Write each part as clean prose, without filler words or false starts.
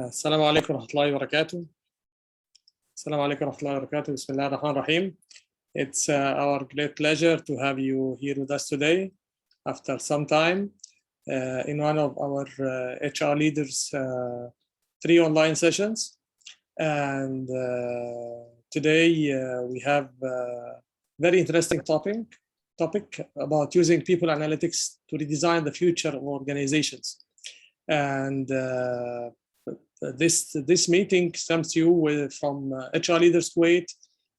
السلام عليكم ورحمة الله وبركاته. السلام عليكم ورحمة الله وبركاته. بسم الله الرحمن الرحيم. It's our great pleasure to have you here with us today after some time in one of our HR leaders 3 online sessions. And today we have a very interesting topic about using people analytics to redesign the future of organizations. And this meeting comes to you from HR Leaders Kuwait,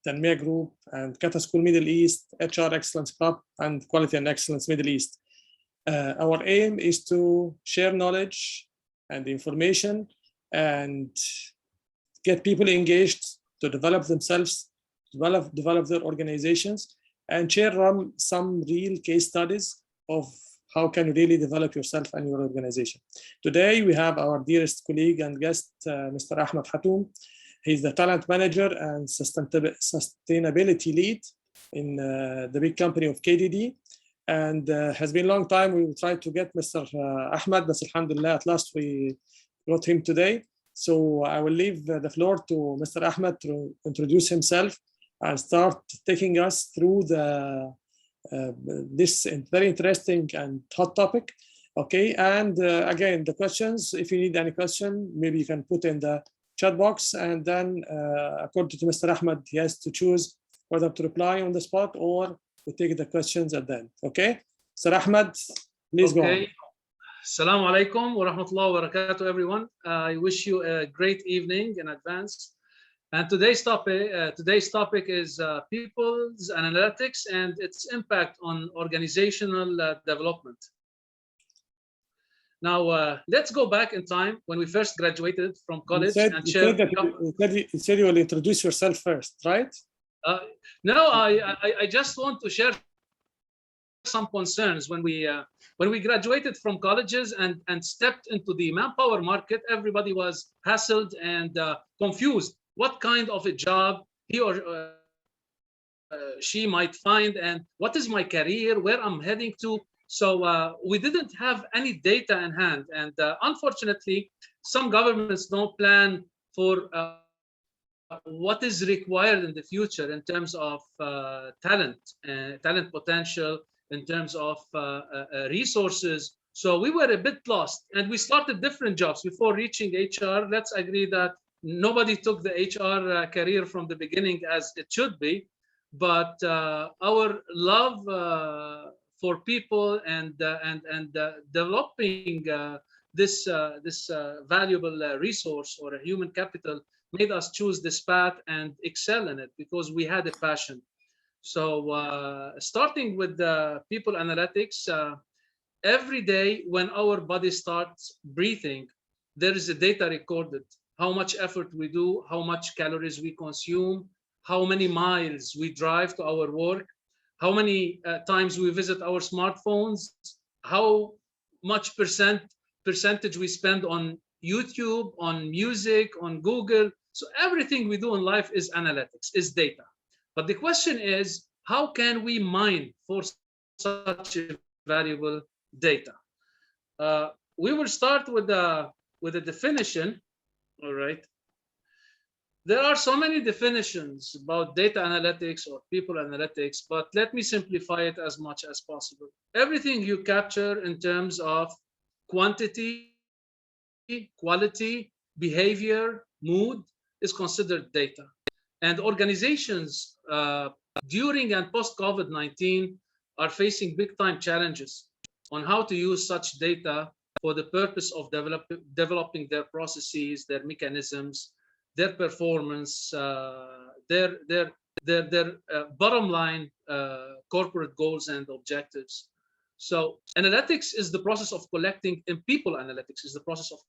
Tanmiyah Group, and Qatar School Middle East, HR Excellence Club, and Quality and Excellence Middle East. Our aim is to share knowledge and information and get people engaged to develop themselves, develop their organizations, and share some real case studies of how can you really develop yourself and your organization. Today, we have our dearest colleague and guest, Mr. Ahmed Khatoum. He's the talent manager and sustainability lead in the big company of KDD. And has been a long time. We tried to get Mr. Ahmed, but alhamdulillah, at last we got him today. So I will leave the floor to Mr. Ahmed to introduce himself and start taking us through this very interesting and hot topic. Okay, and again, the questions, if you need any question, maybe you can put in the chat box, and then according to Mr. Ahmed, he has to choose whether to reply on the spot or we take the questions at the end. Okay, Sir Ahmed, please go on. Assalamu alaikum wa rahmatullahi wa barakatuh, everyone. I wish you a great evening in advance. And today's topic is people's analytics and its impact on organizational development. Now, let's go back in time when we first graduated from college and share. You said you will introduce yourself first, right? No, I just want to share some concerns. When we graduated from colleges and stepped into the manpower market, everybody was hassled and confused what kind of a job he or she might find, and what is my career, where I'm heading to. So we didn't have any data in hand, and unfortunately, some governments don't plan for what is required in the future in terms of talent potential, in terms of resources. So we were a bit lost, and we started different jobs before reaching HR. Let's agree that nobody took the HR career from the beginning as it should be, but our love for people and developing this valuable resource or a human capital made us choose this path and excel in it because we had a passion. So starting with the people analytics, every day when our body starts breathing, there is a data recorded. How much effort we do, how much calories we consume, how many miles we drive to our work, how many times we visit our smartphones, how much percentage we spend on YouTube, on music, on Google. So everything we do in life is analytics, is data. But the question is, how can we mine for such valuable data? We will start with a definition. All right. There are so many definitions about data analytics or people analytics, but let me simplify it as much as possible. Everything you capture in terms of quantity, quality, behavior, mood is considered data. And organizations during and post COVID-19 are facing big time challenges on how to use such data for the purpose of developing their processes, their mechanisms, their performance, their bottom line corporate goals and objectives. So analytics is the process of collecting, and people analytics is the process of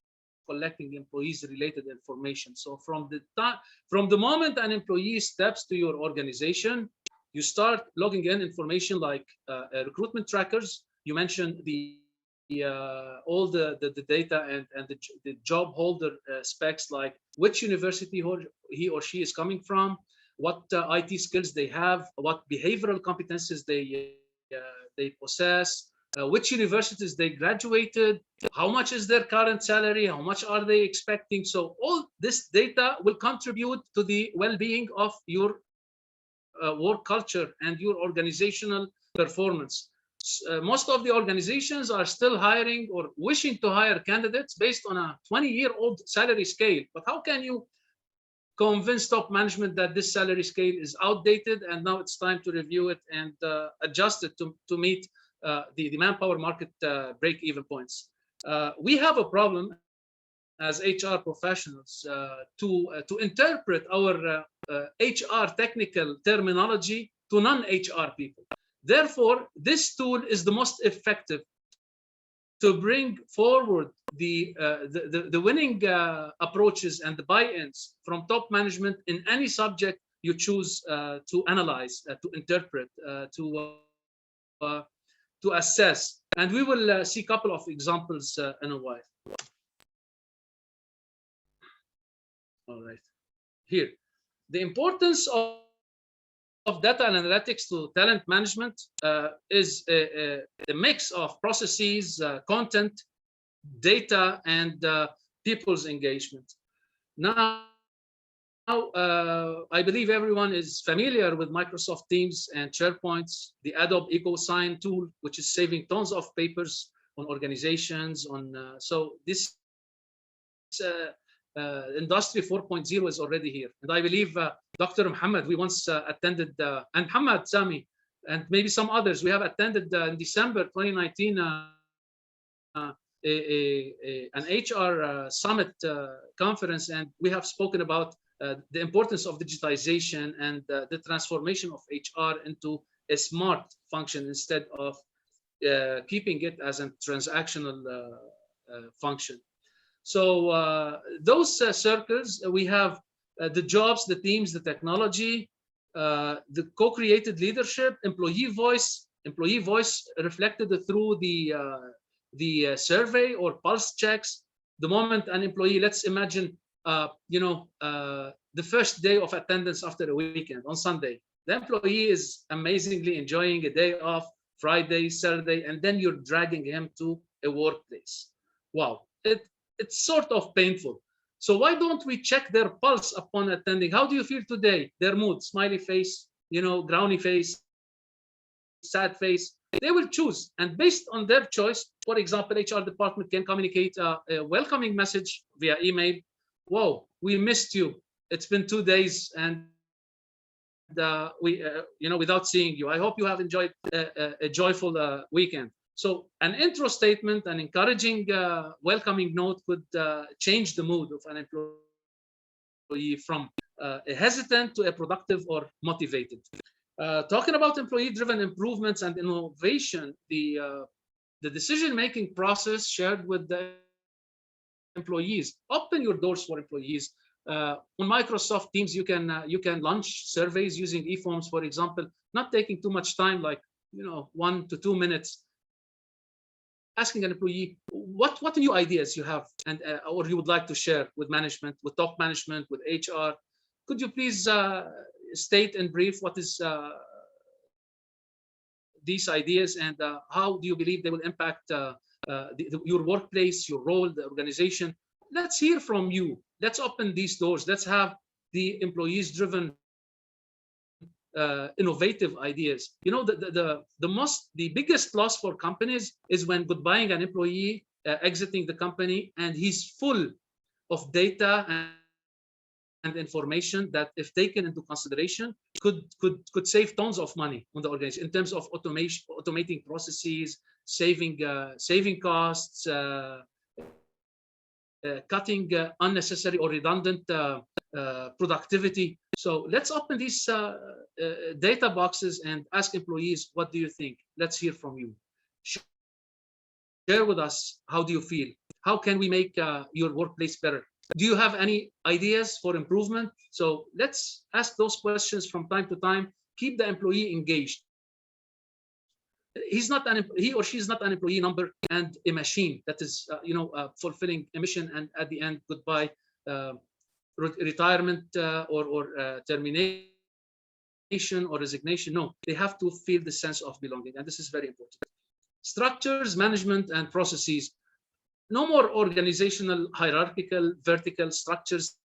collecting employees related information. So from the moment an employee steps to your organization, you start logging in information like recruitment trackers. You mentioned all the data and the job holder specs, like which university he or she is coming from, what IT skills they have, what behavioral competencies they possess, which universities they graduated, how much is their current salary, how much are they expecting. So all this data will contribute to the well-being of your work culture and your organizational performance. Most of the organizations are still hiring or wishing to hire candidates based on a 20-year-old salary scale. But how can you convince top management that this salary scale is outdated and now it's time to review it and adjust it to meet the manpower market break-even points? We have a problem as HR professionals to interpret our HR technical terminology to non-HR people. Therefore, this tool is the most effective to bring forward the winning approaches and the buy-ins from top management in any subject you choose to analyze, to interpret, to assess. And we will see a couple of examples in a while. All right, here, the importance of data and analytics to talent management is a mix of processes, content, data, and people's engagement. Now, I believe everyone is familiar with Microsoft Teams and SharePoints, the Adobe EcoSign tool, which is saving tons of papers on organizations. So this Industry 4.0 is already here. And I believe Dr. Muhammad, we once attended, and Muhammad, Sami, and maybe some others, we have attended in December 2019 an HR summit conference, and we have spoken about the importance of digitization and the transformation of HR into a smart function instead of keeping it as a transactional function. So those circles, we have the jobs, the teams, the technology, the co-created leadership, employee voice reflected through the survey or pulse checks. The moment an employee, let's imagine, the first day of attendance after a weekend on Sunday, the employee is amazingly enjoying a day off, Friday, Saturday, and then you're dragging him to a workplace. Wow, it's sort of painful. So why don't we check their pulse upon attending? How do you feel today? Their mood, smiley face, growny face, sad face. They will choose, and based on their choice, for example, HR department can communicate a welcoming message via email. Whoa, we missed you. It's been 2 days, and we, without seeing you. I hope you have enjoyed a joyful weekend. So an intro statement, an encouraging, welcoming note could change the mood of an employee from a hesitant to a productive or motivated. Talking about employee-driven improvements and innovation, the decision-making process shared with the employees. Open your doors for employees. On Microsoft Teams, you can launch surveys using e-forms, for example, not taking too much time, like 1 to 2 minutes. Asking an employee what new ideas you have and or you would like to share with management, with top management, with HR. Could you please state in brief what is these ideas and how do you believe they will impact your workplace, your role, the organization? Let's hear from you. Let's open these doors. Let's have the employees-driven innovative ideas. The biggest loss for companies is when goodbying an employee exiting the company and he's full of data and information that, if taken into consideration, could save tons of money on the organization in terms of automating processes, saving costs, cutting unnecessary or redundant productivity. So let's open these data boxes and ask employees, what do you think? Let's hear from you. Share with us, how do you feel? How can we make your workplace better? Do you have any ideas for improvement? So let's ask those questions from time to time. Keep the employee engaged. He or she is not an employee number and a machine that is fulfilling a mission, and at the end, goodbye, retirement or termination or resignation. No, they have to feel the sense of belonging, and this is very important. Structures, management, and processes. No more organizational, hierarchical, vertical structures.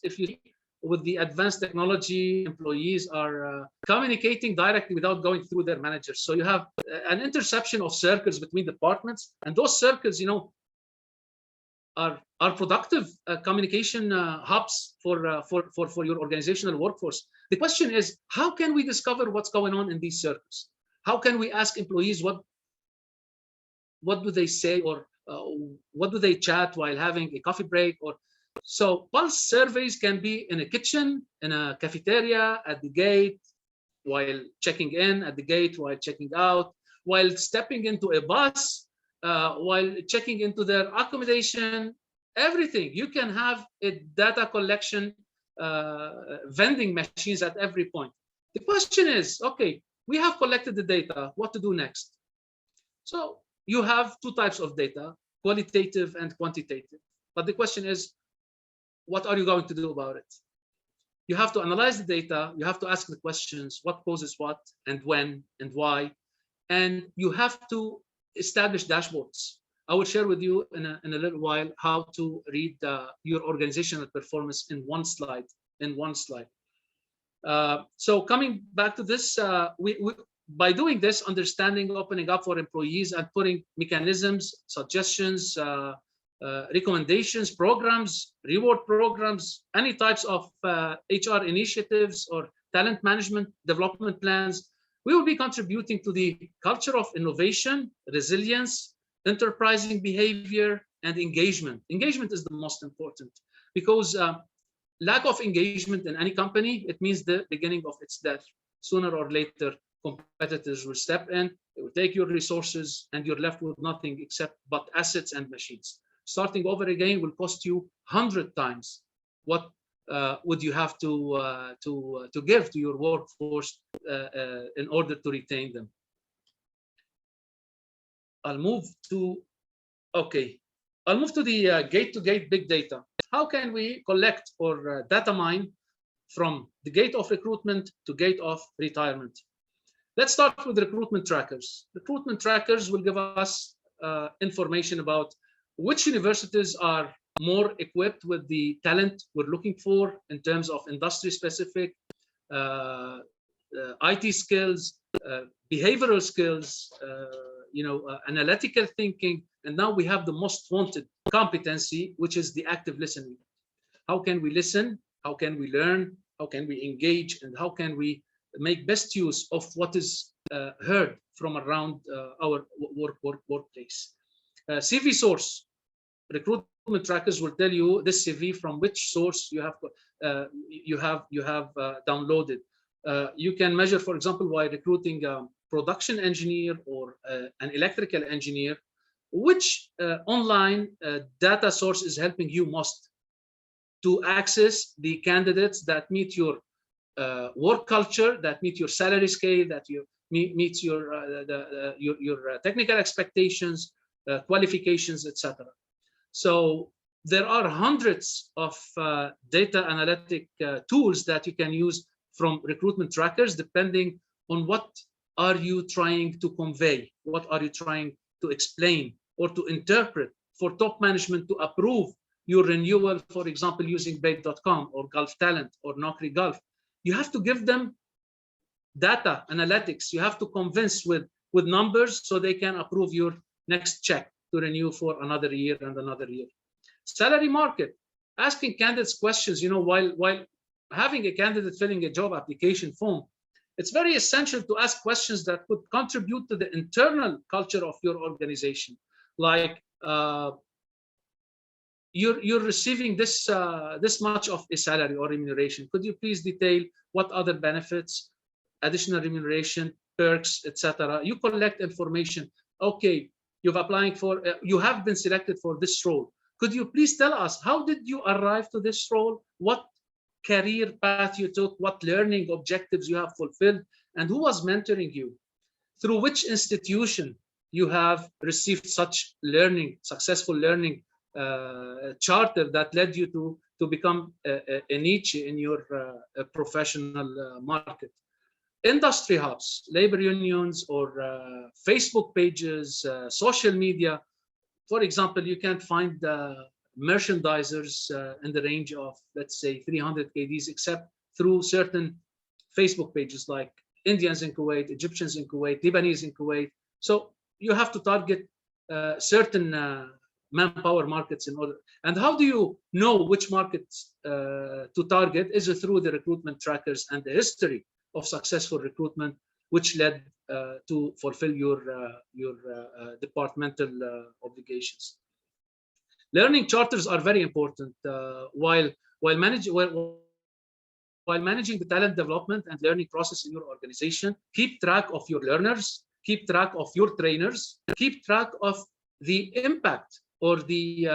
If you with the advanced technology, employees are communicating directly without going through their managers. So you have an interception of circles between departments, and those circles, you know, are productive communication hubs for your organizational workforce. The question is, how can we discover what's going on in these circles? How can we ask employees what do they say, or what do they chat while having a coffee break? Or so pulse surveys can be in a kitchen, in a cafeteria, at the gate, while checking in, at the gate while checking out, while stepping into a bus, while checking into their accommodation, everything. You can have a data collection, vending machines at every point. The question is, okay, we have collected the data, what to do next? So you have two types of data, qualitative and quantitative. But the question is, what are you going to do about it? You have to analyze the data, you have to ask the questions, what causes what, and when, and why, and you have to establish dashboards. I will share with you in a little while how to read your organizational performance in one slide. So coming back to this, by doing this, understanding, opening up for employees, and putting mechanisms, suggestions, recommendations, programs, reward programs, any types of HR initiatives or talent management development plans, we will be contributing to the culture of innovation, resilience, enterprising behavior, and engagement. Engagement is the most important, because lack of engagement in any company, it means the beginning of its death. Sooner or later, competitors will step in, they will take your resources, and you're left with nothing except but assets and machines. Starting over again will cost you 100 times what would you have to give to your workforce in order to retain them. I'll move to the gate-to-gate big data. How can we collect or data mine from the gate of recruitment to gate of retirement? Let's start with recruitment trackers. Recruitment trackers will give us information about which universities are more equipped with the talent we're looking for in terms of industry-specific IT skills, behavioral skills, analytical thinking, and now we have the most wanted competency, which is the active listening. How can we listen? How can we learn? How can we engage? And how can we make best use of what is heard from around our workplace? CV source. Recruitment trackers will tell you this CV from which source you have downloaded. You can measure, for example, while recruiting a production engineer or an electrical engineer, which online data source is helping you most to access the candidates that meet your work culture, that meet your salary scale, that meets your technical expectations, qualifications, etc. So there are hundreds of data analytic tools that you can use from recruitment trackers, depending on what are you trying to convey, what are you trying to explain or to interpret for top management to approve your renewal, for example, using Babe.com or Gulf Talent or Naukri Gulf. You have to give them data analytics. You have to convince with numbers so they can approve your next check to renew for another year and another year. Salary market, asking candidates questions, while having a candidate filling a job application form, it's very essential to ask questions that could contribute to the internal culture of your organization. Like, you're receiving this much of a salary or remuneration. Could you please detail what other benefits, additional remuneration, perks, etc.? You collect information. Okay, you have been selected for this role. Could you please tell us, how did you arrive to this role? What career path you took? What learning objectives you have fulfilled? And who was mentoring you? Through which institution you have received such learning, successful learning charter that led you to become a niche in your professional market? Industry hubs, labor unions, or Facebook pages, social media. For example, you can find merchandisers in the range of, let's say, 300 KDs, except through certain Facebook pages like Indians in Kuwait, Egyptians in Kuwait, Lebanese in Kuwait. So you have to target certain manpower markets in order. And how do you know which markets to target? Is through the recruitment trackers and the history of successful recruitment, which led to fulfill your departmental obligations. Learning charters are very important while managing the talent development and learning process in your organization. Keep track of your learners, keep track of your trainers, keep track of the impact or the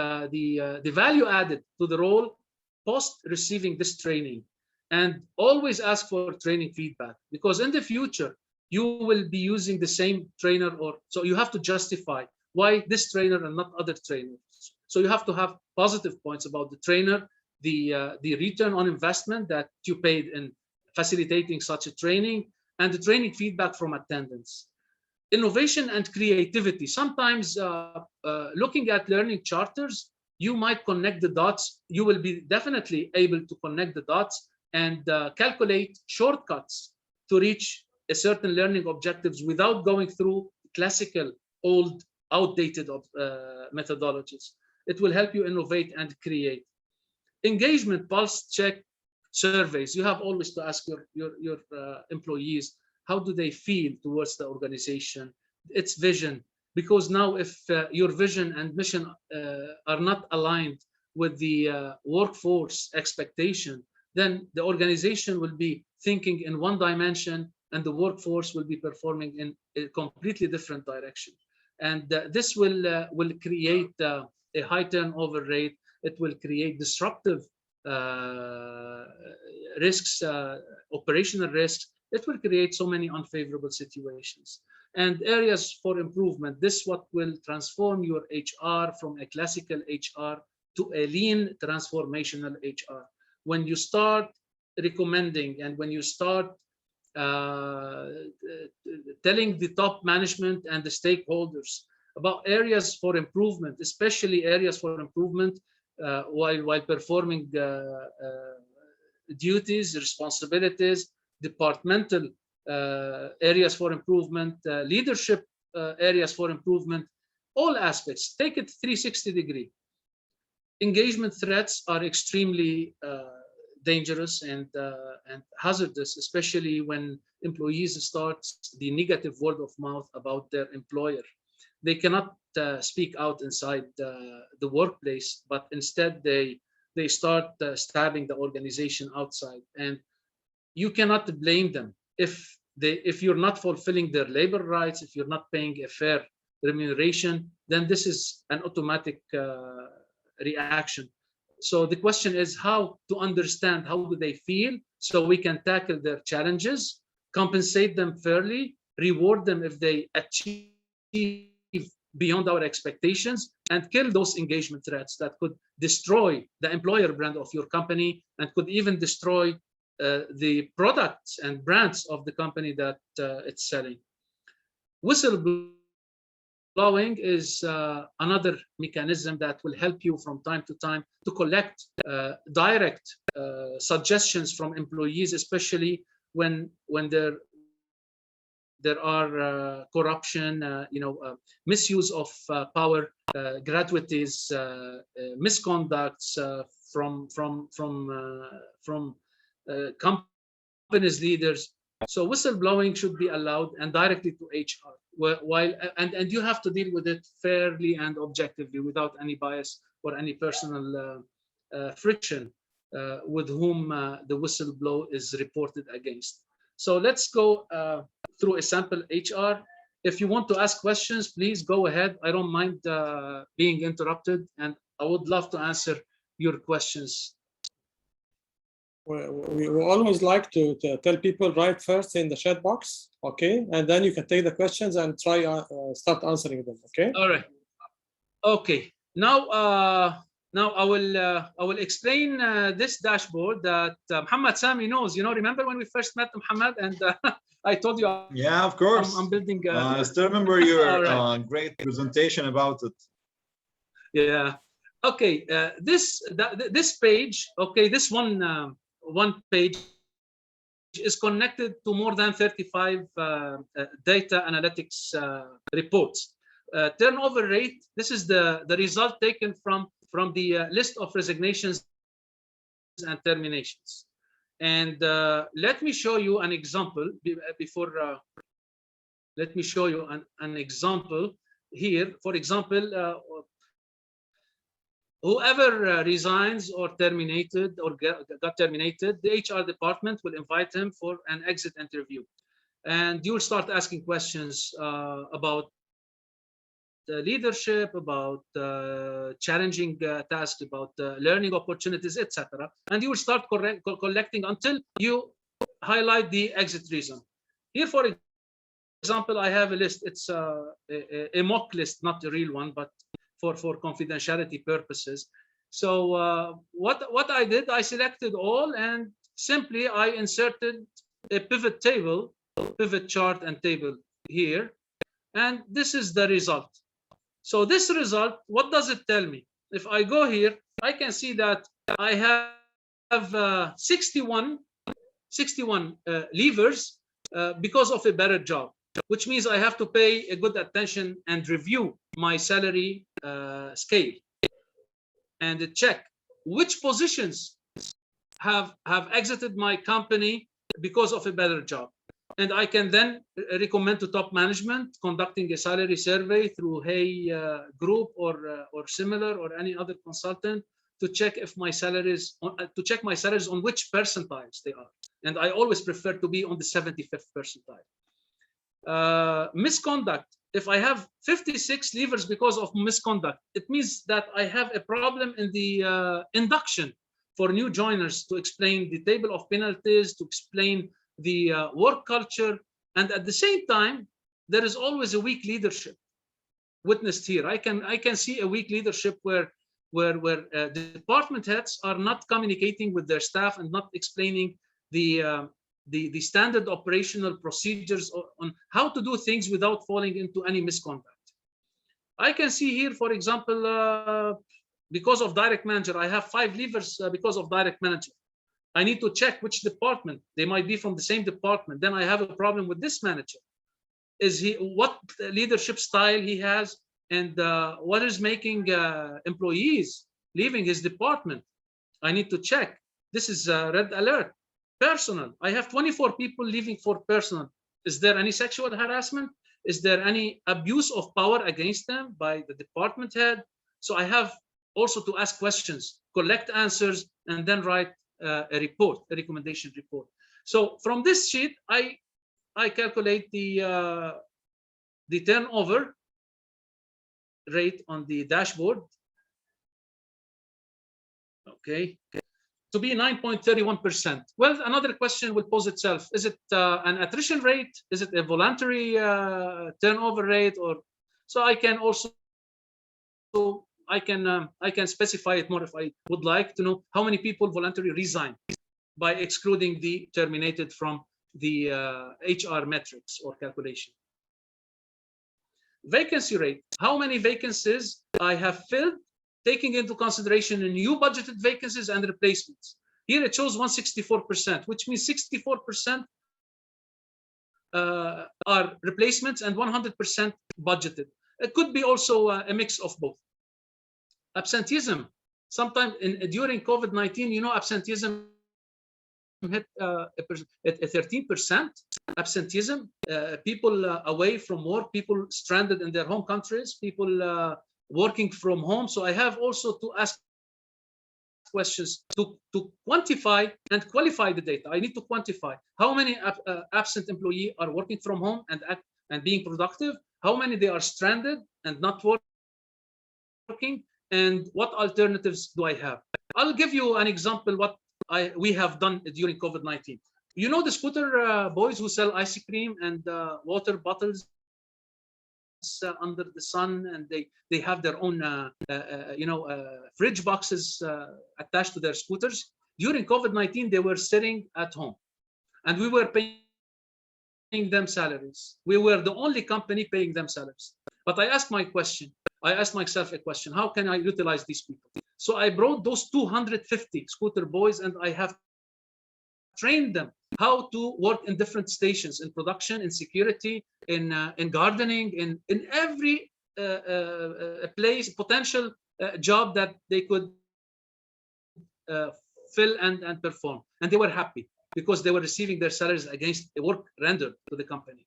value added to the role post receiving this training, and always ask for training feedback, because in the future you will be using the same trainer, or so you have to justify why this trainer and not other trainers. So you have to have positive points about the trainer, the return on investment that you paid in facilitating such a training, and the training feedback from attendance. Innovation and creativity. Sometimes looking at learning charters, you might connect the dots. You will be definitely able to connect the dots and calculate shortcuts to reach a certain learning objectives without going through classical, old, outdated methodologies. It will help you innovate and create. Engagement pulse check surveys. You have always to ask your employees, how do they feel towards the organization, its vision? Because now if your vision and mission are not aligned with the workforce expectation, then the organization will be thinking in one dimension and the workforce will be performing in a completely different direction. And this will create a high turnover rate. It will create disruptive risks, operational risks. It will create so many unfavorable situations. And areas for improvement. This what will transform your HR from a classical HR to a lean transformational HR. When you start recommending and when you start telling the top management and the stakeholders about areas for improvement, especially areas for improvement while performing duties, responsibilities, departmental areas for improvement, leadership areas for improvement, all aspects. Take it 360 degree. Engagement threats are extremely dangerous and hazardous, especially when employees start the negative word of mouth about their employer. They cannot speak out inside the workplace, but instead they start stabbing the organization outside. And you cannot blame them if you're not fulfilling their labor rights, if you're not paying a fair remuneration, then this is an automatic reaction. So the question is how to understand how do they feel so we can tackle their challenges, compensate them fairly, reward them if they achieve beyond our expectations, and kill those engagement threats that could destroy the employer brand of your company and could even destroy the products and brands of the company that it's selling. Whistleblowing is another mechanism that will help you from time to time to collect direct suggestions from employees, especially when there are corruption, misuse of power, gratuities, misconducts from companies leaders. So whistleblowing should be allowed and directly to HR. And you have to deal with it fairly and objectively without any bias or any personal friction with whom the whistleblower is reported against. So let's go through a sample HR. If you want to ask questions, please go ahead. I don't mind being interrupted, and I would love to answer your questions. We always like to tell people write first in the chat box, okay? And then you can take the questions and try start answering them, okay? All right. Okay. Now, Now I will explain this dashboard that Muhammad Sami knows. Remember when we first met, Muhammad, and I told you. Yeah, of course. I'm building. I still remember your right. Great presentation about it. Yeah. Okay. This page. Okay. This one page is connected to more than 35 data analytics reports. Turnover rate. This is the result taken from the list of resignations and terminations. And let me show you an example before. Let me show you an example here. For example, whoever resigns or terminated or got terminated, the HR department will invite him for an exit interview. And you'll start asking questions about leadership, about challenging tasks, about learning opportunities, etc. And you will start collecting until you highlight the exit reason. Here, for example, I have a list. It's a mock list, not a real one, but for confidentiality purposes. So what I did, I selected all, and simply I inserted a pivot table, pivot chart and table here. And this is the result. So this result, what does it tell me? If I go here, I can see that I have 61 leavers because of a better job, which means I have to pay a good attention and review my salary scale and check which positions have exited my company because of a better job. And I can then recommend to top management conducting a salary survey through Hey Group or similar or any other consultant to check if my salaries on which percentiles they are. And I always prefer to be on the 75th percentile. Misconduct. If I have 56 leavers because of misconduct, it means that I have a problem in the induction for new joiners to explain the table of penalties, to explain the work culture, and at the same time, there is always a weak leadership witnessed here. I can see a weak leadership where department heads are not communicating with their staff and not explaining the standard operational procedures on how to do things without falling into any misconduct. I can see here, for example, because of direct manager, I have 5 leavers because of direct manager. I need to check which department. They might be from the same department. Then I have a problem with this manager. What leadership style he has, and what is making employees leaving his department? I need to check. This is red alert. Personal. I have 24 people leaving for personal. Is there any sexual harassment? Is there any abuse of power against them by the department head? So I have also to ask questions, collect answers, and then write a report, a recommendation report. So from this sheet, I calculate the turnover rate on the dashboard. Okay, to be 9.31%. Well, another question will pose itself: is it an attrition rate? Is it a voluntary turnover rate? Or so I can also I can specify it more if I would like to know how many people voluntarily resign by excluding the terminated from the HR metrics or calculation. Vacancy rate, how many vacancies I have filled, taking into consideration the new budgeted vacancies and replacements. Here it shows 164%, which means 64% are replacements and 100% budgeted. It could be also a mix of both. Absenteeism, sometimes during COVID-19, absenteeism hit at 13% absenteeism, people away from work, people stranded in their home countries, people working from home. So I have also to ask questions to quantify and qualify the data. I need to quantify how many absent employees are working from home and being productive, how many they are stranded and not working, and what alternatives do I have. I'll give you an example what we have done during COVID-19. You know the scooter boys who sell ice cream and water bottles under the sun, and they have their own fridge boxes attached to their scooters. During COVID-19, they were sitting at home, and we were paying them salaries. We were the only company paying them salaries. But I asked myself a question: how can I utilize these people? So I brought those 250 scooter boys, and I have trained them how to work in different stations, in production, in security, in gardening, in every place, potential job that they could fill and perform. And they were happy because they were receiving their salaries against the work rendered to the company.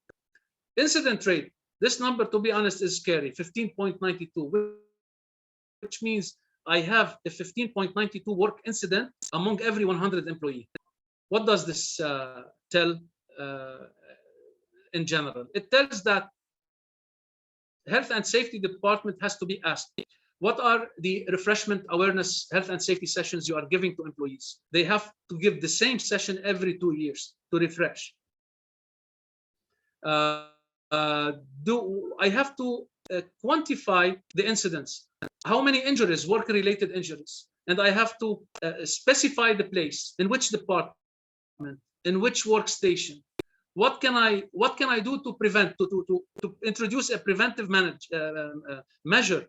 Incident rate, this number, to be honest, is scary, 15.92, which means I have a 15.92 work incident among every 100 employees. What does this tell in general? It tells that health and safety department has to be asked, what are the refreshment awareness health and safety sessions you are giving to employees? They have to give the same session every 2 years to refresh. I have to quantify the incidents. How many injuries, work-related injuries? And I have to specify the place, in which department, in which workstation. What can I do to prevent, to introduce a preventive measure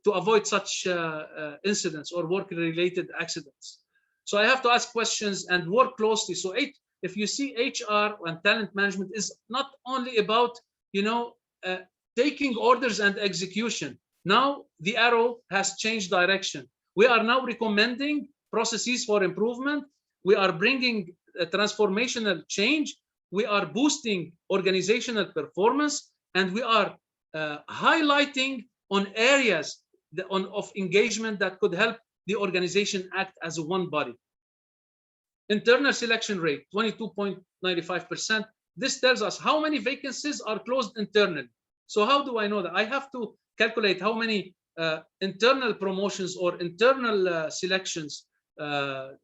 to avoid such incidents or work-related accidents? So I have to ask questions and work closely. So if you see, HR and talent management is not only about taking orders and execution. Now the arrow has changed direction. We are now recommending processes for improvement. We are bringing a transformational change. We are boosting organizational performance, and we are highlighting on areas of engagement that could help the organization act as one body. Internal selection rate, 22.95%. This tells us how many vacancies are closed internally. So how do I know that? I have to calculate how many internal promotions or internal selections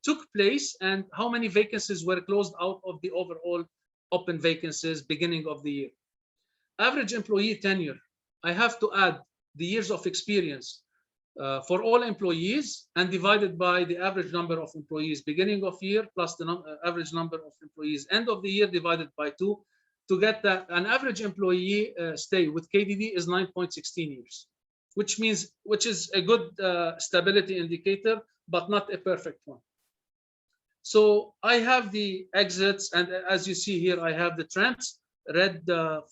took place, and how many vacancies were closed out of the overall open vacancies beginning of the year. Average employee tenure, I have to add the years of experience for all employees and divided by the average number of employees beginning of year plus the average number of employees end of the year divided by 2 to get that an average employee stay with KDD is 9.16 years, which is a good stability indicator, but not a perfect one. So I have the exits, and as you see here, I have the trends, red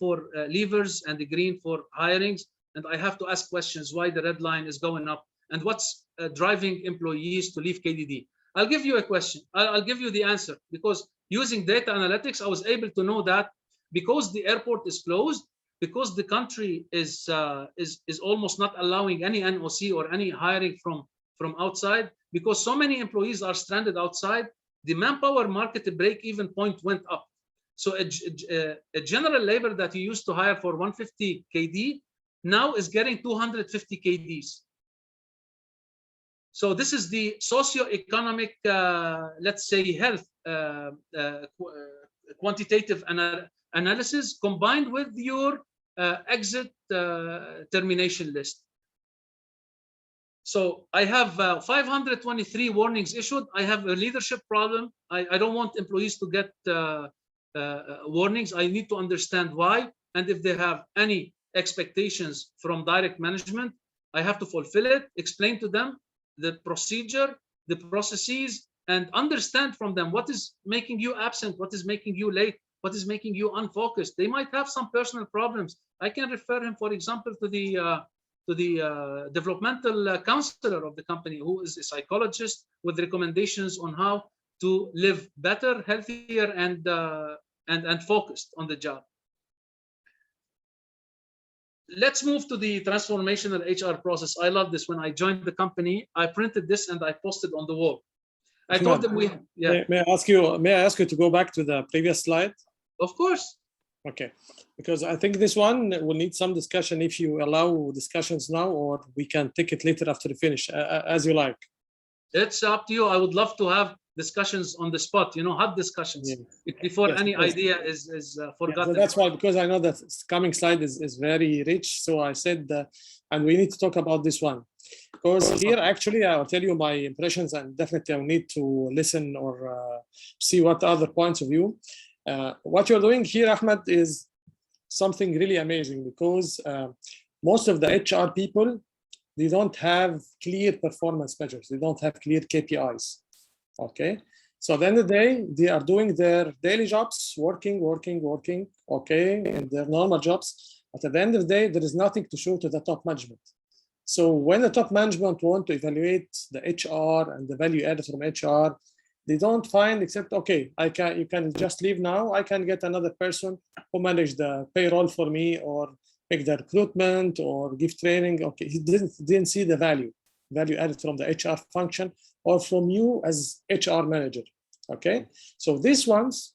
for leavers and the green for hirings. And I have to ask questions why the red line is going up and what's driving employees to leave KDD. I'll give you a question. I'll give you the answer, because using data analytics, I was able to know that because the airport is closed, because the country is almost not allowing any NOC or any hiring from outside, because so many employees are stranded outside, the manpower market break-even point went up. So a general labor that you used to hire for 150 KD now is getting 250 KDs. So this is the socio-economic, let's say, health quantitative analysis combined with your exit termination list. So I have 523 warnings issued. I have a leadership problem. I don't want employees to get warnings. I need to understand why, and if they have any expectations from direct management, I have to fulfill it, explain to them the procedure, the processes, and understand from them what is making you absent, what is making you late, what is making you unfocused. They might have some personal problems. I can refer him, for example, to the developmental counselor of the company, who is a psychologist with recommendations on how to live better, healthier, and focused on the job. Let's move to the transformational HR process. I love this. When I joined the company, I printed this and I posted on the wall. I told them May I ask you to go back to the previous slide? Of course. Okay, because I think this one will need some discussion if you allow discussions now, or we can take it later after the finish, as you like. It's up to you. I would love to have discussions on the spot, hot discussions before any idea is forgotten. So that's why, because I know that coming slide is very rich. So I said, and we need to talk about this one. Because here, actually, I'll tell you my impressions, and definitely I'll need to listen or see what other points of view. What you're doing here, Ahmed, is something really amazing, because most of the HR people, they don't have clear performance measures. They don't have clear KPIs. Okay. So at the end of the day, they are doing their daily jobs, working, okay, and their normal jobs. But at the end of the day, there is nothing to show to the top management. So when the top management want to evaluate the HR and the value added from HR, they don't find except, okay, you can just leave now. I can get another person who manage the payroll for me, or make the recruitment, or give training. Okay, he didn't see the value added from the HR function or from you as HR manager. Okay, so this one's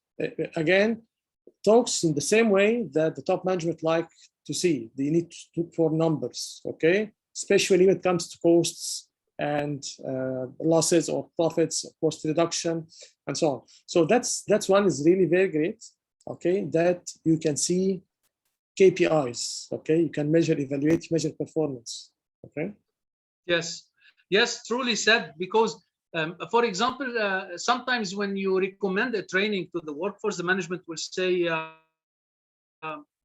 again talks in the same way that the top management like to see. They need to look for numbers. Okay, especially when it comes to costs and losses or profits, cost reduction, and so on. So that's one is really very great. Okay, that you can see KPIs. Okay, you can evaluate, measure performance. Okay. Yes, truly said. Because, for example, sometimes when you recommend a training to the workforce, the management will say,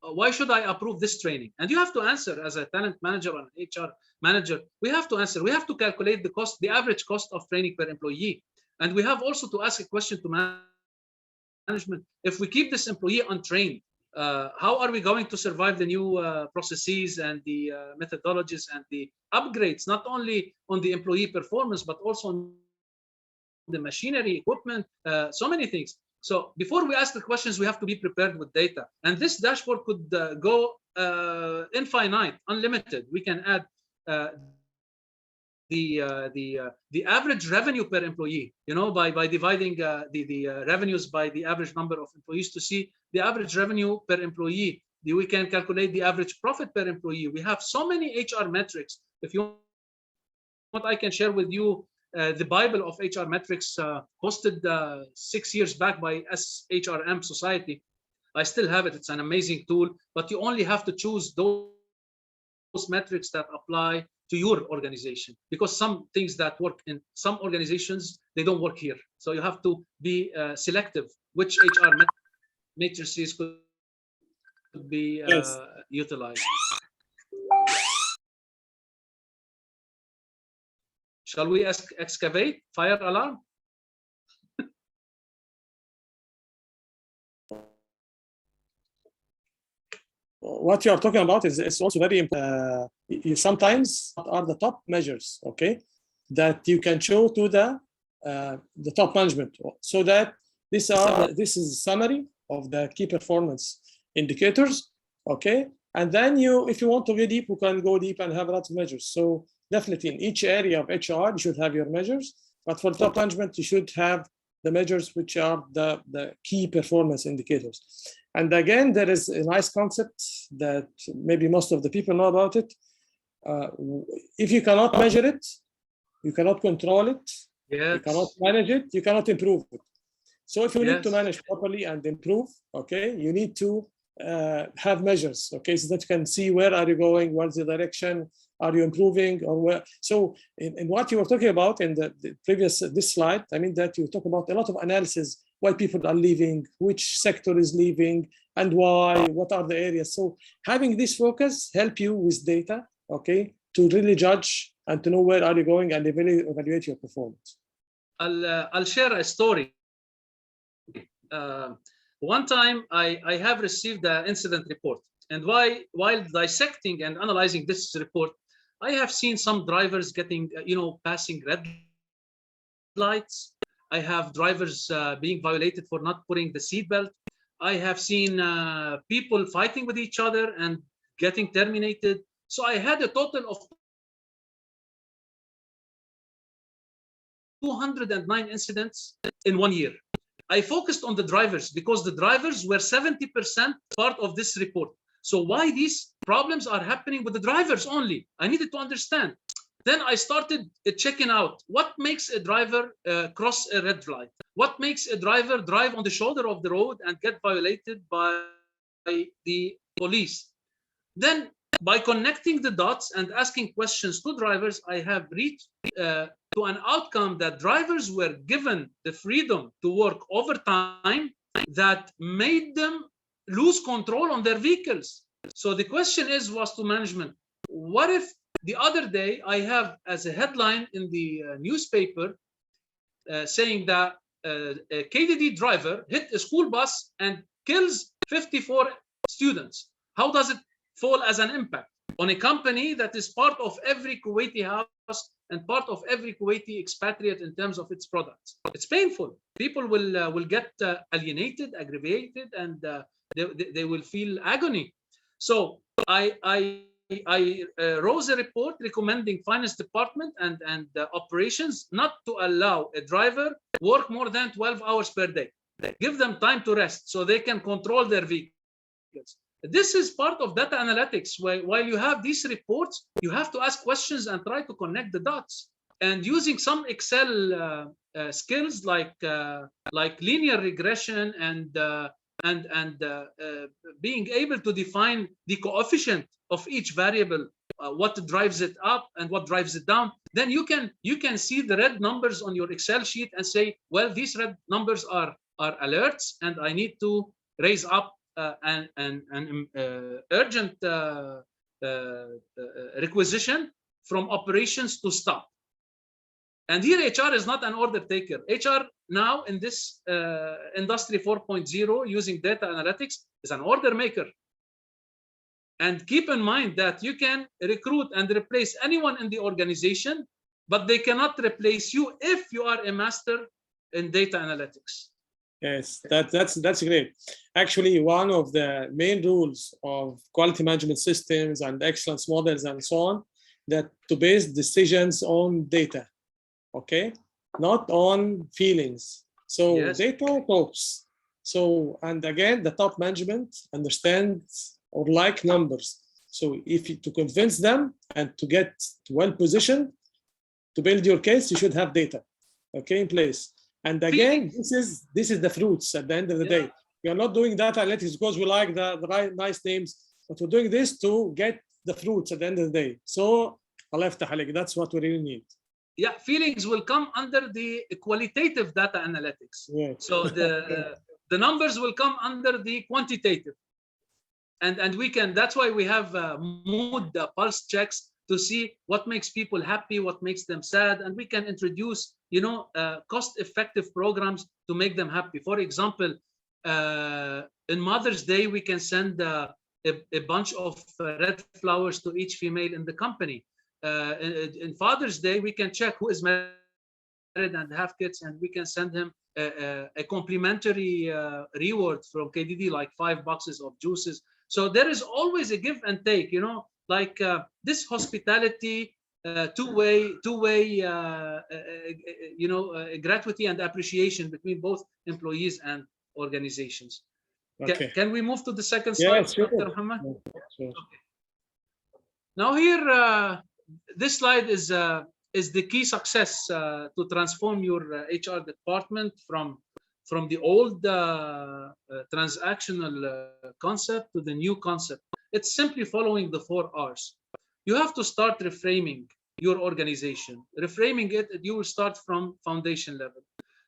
why should I approve this training? And you have to answer as a talent manager or an HR manager. We have to answer. We have to calculate the cost, the average cost of training per employee. And we have also to ask a question to management. If we keep this employee untrained, how are we going to survive the new processes and the methodologies and the upgrades, not only on the employee performance, but also on the machinery, equipment, so many things. So before we ask the questions, we have to be prepared with data. And this dashboard could go infinite, unlimited. We can add the average revenue per employee, by dividing the revenues by the average number of employees to see the average revenue per employee. We can calculate the average profit per employee. We have so many HR metrics. If you want, I can share with you the Bible of HR metrics, posted 6 years back by SHRM Society. I still have it. It's an amazing tool, but you only have to choose those metrics that apply to your organization, because some things that work in some organizations, they don't work here. So you have to be selective which HR matrices could be utilized. Shall we excavate? Fire alarm? What you are talking about is also very important. Sometimes are the top measures, okay, that you can show to the top management, so that this is a summary of the key performance indicators, okay, and then if you want to go deep, you can go deep and have lots of measures. So definitely in each area of HR, you should have your measures, but for top management, you should have the measures which are the key performance indicators. And again, there is a nice concept that maybe most of the people know about it. If you cannot measure it, you cannot control it, you cannot manage it, you cannot improve it. So if you need to manage properly and improve, okay, you need to have measures, okay, so that you can see where are you going, what's the direction, are you improving, or where. So in what you were talking about in the previous, this slide, I mean that you talk about a lot of analysis, why people are leaving, which sector is leaving, and why, what are the areas. So having this focus help you with data, okay, to really judge and to know where are you going and evaluate your performance. I'll share a story. One time I have received an incident report, and while dissecting and analyzing this report, I have seen some drivers getting, passing red lights. I have drivers being violated for not putting the seatbelt. I have seen people fighting with each other and getting terminated. So I had a total of 209 incidents in 1 year. I focused on the drivers because the drivers were 70% part of this report. So why these problems are happening with the drivers only? I needed to understand. Then I started checking out what makes a driver cross a red light, what makes a driver drive on the shoulder of the road and get violated by the police. Then by connecting the dots and asking questions to drivers, I have reached to an outcome that drivers were given the freedom to work overtime that made them lose control on their vehicles. So the question was to management, what if the other day I have as a headline in the newspaper saying that a KDD driver hit a school bus and kills 54 students? How does it fall as an impact on a company that is part of every Kuwaiti house and part of every Kuwaiti expatriate in terms of its products? It's painful. People will get alienated, aggravated, and they will feel agony. So I wrote a report recommending finance department and operations not to allow a driver work more than 12 hours per day. Give them time to rest so they can control their vehicles. This is part of data analytics. While you have these reports, you have to ask questions and try to connect the dots. And using some Excel skills like linear regression and being able to define the coefficient of each variable, what drives it up and what drives it down, then you can see the red numbers on your Excel sheet and say, well, these red numbers are alerts, and I need to raise up an urgent requisition from operations to stop. And here HR is not an order taker. HR now in this industry 4.0 using data analytics is an order maker. And keep in mind that you can recruit and replace anyone in the organization, but they cannot replace you if you are a master in data analytics. Yes, that's great. Actually, one of the main rules of quality management systems and excellence models and so on, that to base decisions on data, okay, not on feelings. So yes. Data talks. So, and again, the top management understands or like numbers. So if you, to convince them and to get well positioned to build your case, you should have data, okay, in place. And again, this is the fruits at the end of the day. We are not doing data analytics because we like the right nice names, but we're doing this to get the fruits at the end of the day. So Allah yaftah alayk, that's what we really need. Yeah, feelings will come under the qualitative data analytics. Yeah. So the numbers will come under the quantitative. And we can, that's why we have mood pulse checks to see what makes people happy, what makes them sad, and we can introduce, you know, cost-effective programs to make them happy. For example, in Mother's Day, we can send a bunch of red flowers to each female in the company. In Father's Day, we can check who is married and have kids, and we can send him a complimentary reward from KDD, like 5 boxes of juices. So there is always a give and take, you know, like this hospitality, two-way, you know, gratuity and appreciation between both employees and organizations. Okay. Can we move to the second slide, yes, sure. Dr. Muhammad? Sure. Okay. Now here, this slide is the key success to transform your HR department from the old transactional concept to the new concept. It's simply following the 4 R's. You have to start reframing your organization. Reframing it, you will start from foundation level.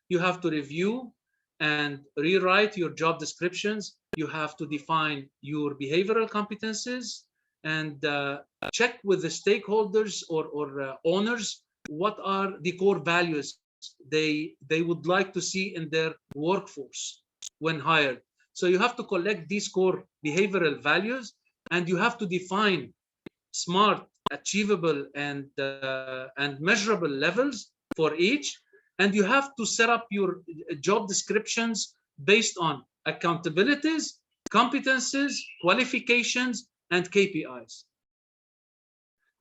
You have to review and rewrite your job descriptions. You have to define your behavioral competencies and check with the stakeholders or owners what are the core values they would like to see in their workforce when hired. So you have to collect these core behavioral values, and you have to define smart, achievable, and measurable levels for each. And you have to set up your job descriptions based on accountabilities, competencies, qualifications, and KPIs.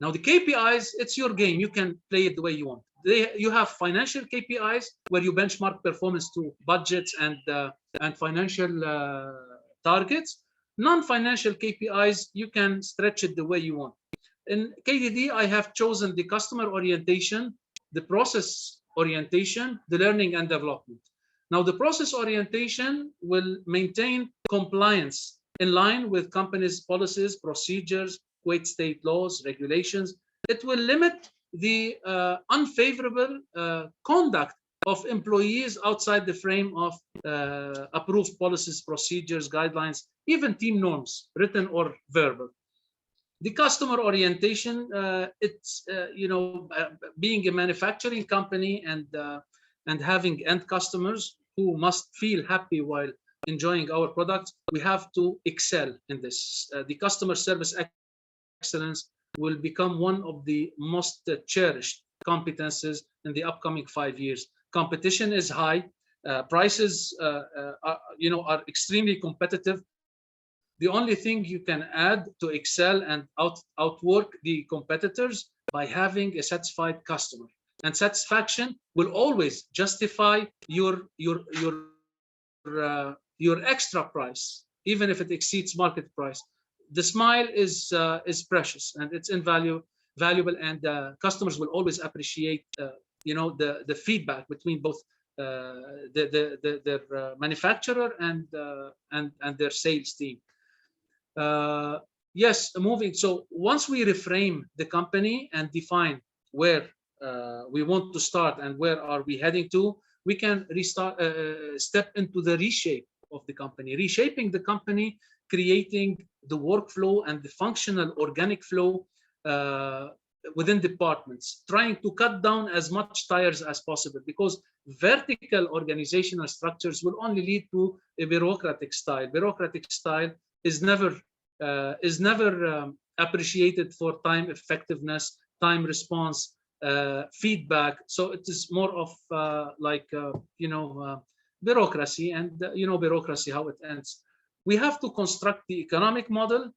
Now the KPIs, it's your game. You can play it the way you want. You have financial KPIs where you benchmark performance to budgets and financial targets. Non-financial KPIs, you can stretch it the way you want. In KDD, I have chosen the customer orientation, the process orientation, the learning and development. Now, the process orientation will maintain compliance in line with companies' policies, procedures, Kuwait state laws, regulations. It will limit the unfavorable conduct of employees outside the frame of approved policies, procedures, guidelines, even team norms, written or verbal. The customer orientation, it's being a manufacturing company and having end customers who must feel happy while enjoying our products, we have to excel in this. The customer service excellence will become one of the most cherished competences in the upcoming 5 years. Competition is high, prices are extremely competitive. The only thing you can add to excel and outwork the competitors by having a satisfied customer. And satisfaction will always justify your extra price, even if it exceeds market price. The smile is precious and it's valuable, and customers will always appreciate the feedback between both their manufacturer and their sales team. Yes, moving. So once we reframe the company and define where we want to start and where are we heading to, we can step into the reshape of the company, reshaping the company, creating the workflow and the functional organic flow within departments, trying to cut down as much tires as possible, because vertical organizational structures will only lead to a bureaucratic style. Bureaucratic style is never appreciated for time effectiveness, time response, feedback. So it is more of bureaucracy, and bureaucracy, how it ends. We have to construct the economic model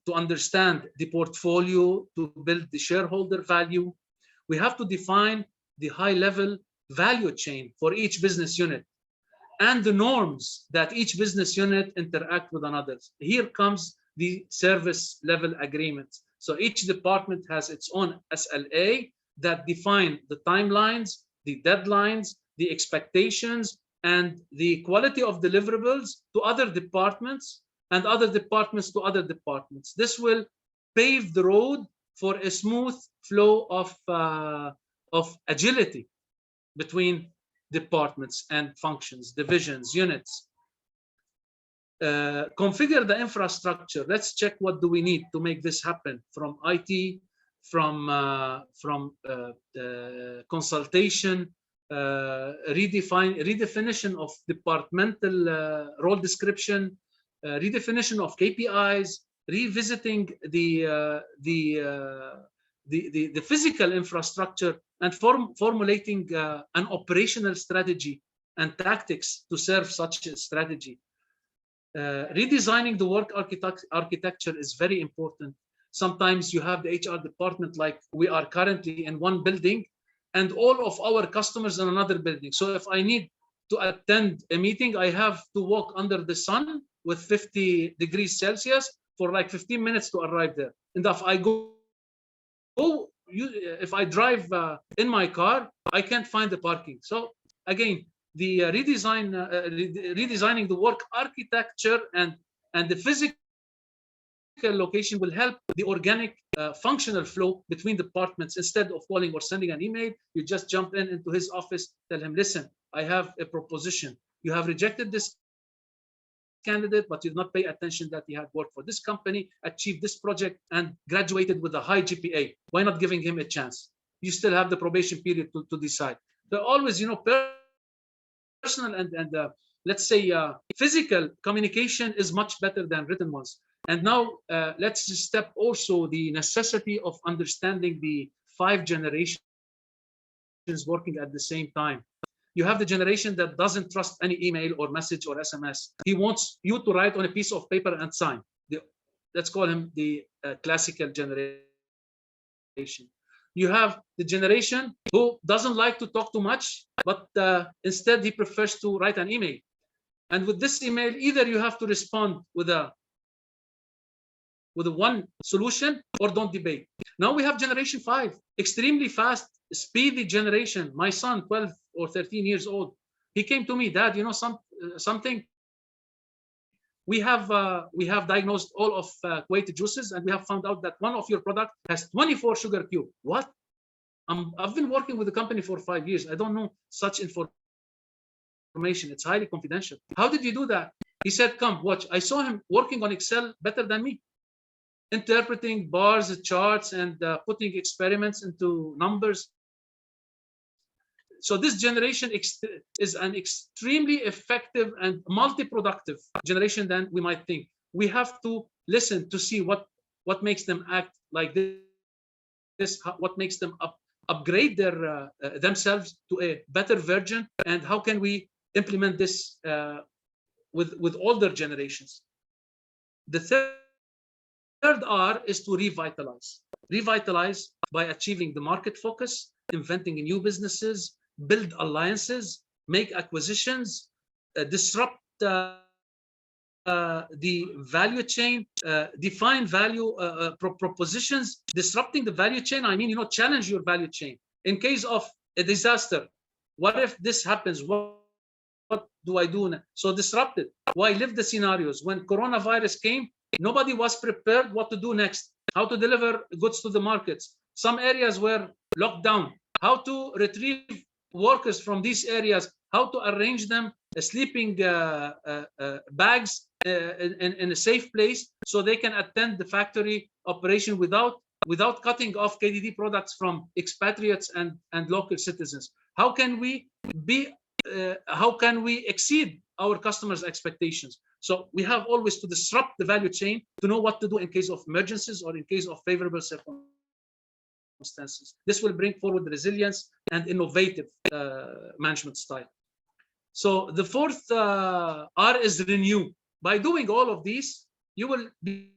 to understand the portfolio, to build the shareholder value. We have to define the high-level value chain for each business unit and the norms that each business unit interact with another. Here comes the service level agreements. So each department has its own SLA that define the timelines, the deadlines, the expectations, and the quality of deliverables to other departments and other departments to other departments. This will pave the road for a smooth flow of agility between departments and functions, divisions, units. Configure the infrastructure. Let's check what do we need to make this happen, from IT, from consultation, redefinition of departmental role description, redefinition of KPIs, revisiting the physical infrastructure, and formulating an operational strategy and tactics to serve such a strategy. Redesigning the work architecture is very important. Sometimes you have the HR department, like we are currently in one building, and all of our customers in another building. So if I need to attend a meeting, I have to walk under the sun with 50 degrees Celsius for like 15 minutes to arrive there. And if I if I drive in my car, I can't find the parking. So again, the redesigning the work architecture and the physical location will help the organic functional flow between departments. Instead of calling or sending an email, you just jump into his office, tell him, listen, I have a proposition. You have rejected this candidate, but you did not pay attention that he had worked for this company, achieved this project, and graduated with a high GPA. Why not giving him a chance? You still have the probation period to decide. So always, personal and let's say physical communication is much better than written ones. And now let's step also the necessity of understanding the 5 generations working at the same time. You have the generation that doesn't trust any email or message or SMS. He wants you to write on a piece of paper and sign. Let's call him the classical generation. You have the generation who doesn't like to talk too much, but instead he prefers to write an email. And with this email, either you have to respond with a with one solution or don't debate. Now we have generation 5, extremely fast, speedy generation. My son, 12 or 13 years old, he came to me, Dad, you know something? We have diagnosed all of Kuwaiti juices, and we have found out that one of your products has 24 sugar cube. What? I've been working with the company for 5 years. I don't know such information. It's highly confidential. How did you do that? He said, come watch. I saw him working on Excel better than me, interpreting bars, charts, and putting experiments into numbers. So this generation is an extremely effective and multi-productive generation than we might think. We have to listen to see what makes them act like this, what makes them upgrade their themselves to a better version, and how can we implement this with older generations. The third R is to revitalize. Revitalize by achieving the market focus, inventing new businesses, build alliances, make acquisitions, disrupt the value chain, define value propositions. Disrupting the value chain, I mean, challenge your value chain. In case of a disaster, what if this happens? What do I do now? So disrupt it. Why? Live the scenarios. When coronavirus came, nobody was prepared what to do next, how to deliver goods to the markets. Some areas were locked down. How to retrieve workers from these areas, how to arrange them sleeping bags in a safe place so they can attend the factory operation without cutting off KDD products from expatriates and local citizens. How can we exceed our customers' expectations? So we have always to disrupt the value chain to know what to do in case of emergencies or in case of favorable circumstances. This will bring forward resilience and innovative management style. So the fourth R is renew. By doing all of these, you will be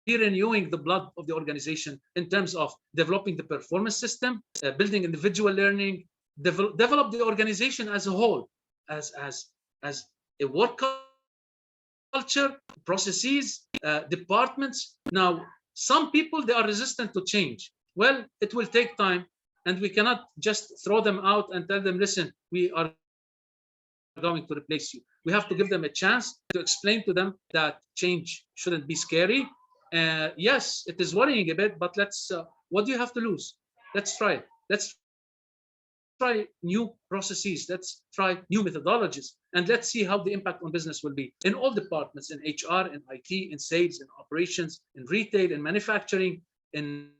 renewing the blood of the organization in terms of developing the performance system, building individual learning, develop the organization as a whole, as a work culture, processes, departments. Now, some people, they are resistant to change. Well, it will take time, and we cannot just throw them out and tell them, listen, we are going to replace you. We have to give them a chance to explain to them that change shouldn't be scary. Yes, it is worrying a bit, but let's, what do you have to lose? Let's try it. Let's try new processes. Let's try new methodologies, and let's see how the impact on business will be in all departments, in HR, in IT, in sales, in operations, in retail, in manufacturing, in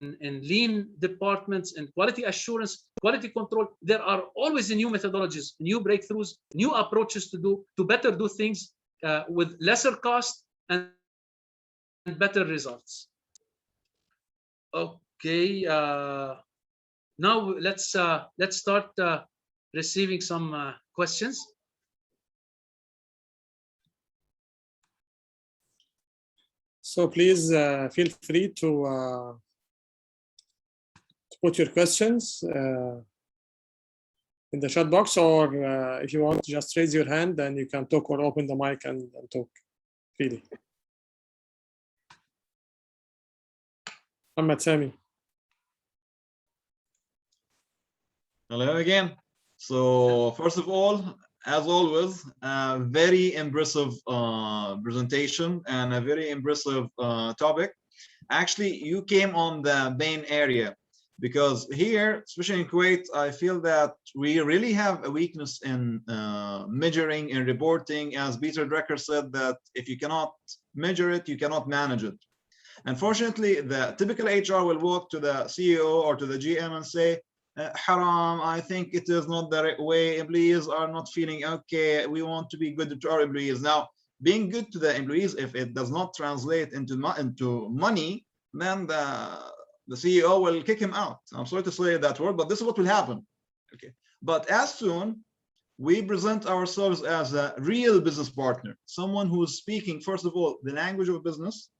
lean departments, and quality assurance, quality control. There are always new methodologies, new breakthroughs, new approaches to better do things with lesser cost and better results. Okay, now let's start receiving some questions. So please feel free to put your questions in the chat box, or if you want, just raise your hand and you can talk, or open the mic and talk freely. Ahmed Sami. Hello again. So first of all, as always, a very impressive presentation and a very impressive topic. Actually, you came on the main area, because here, especially in Kuwait, I feel that we really have a weakness in measuring and reporting. As Peter Drucker said, that if you cannot measure it, you cannot manage it. Unfortunately, the typical HR will walk to the CEO or to the GM and say, haram, I think it is not the right way. Employees are not feeling okay. We want to be good to our employees. Now, being good to the employees, if it does not translate into money, then the CEO will kick him out. I'm sorry to say that word, but this is what will happen. Okay. But as soon we present ourselves as a real business partner, someone who is speaking, first of all, the language of business,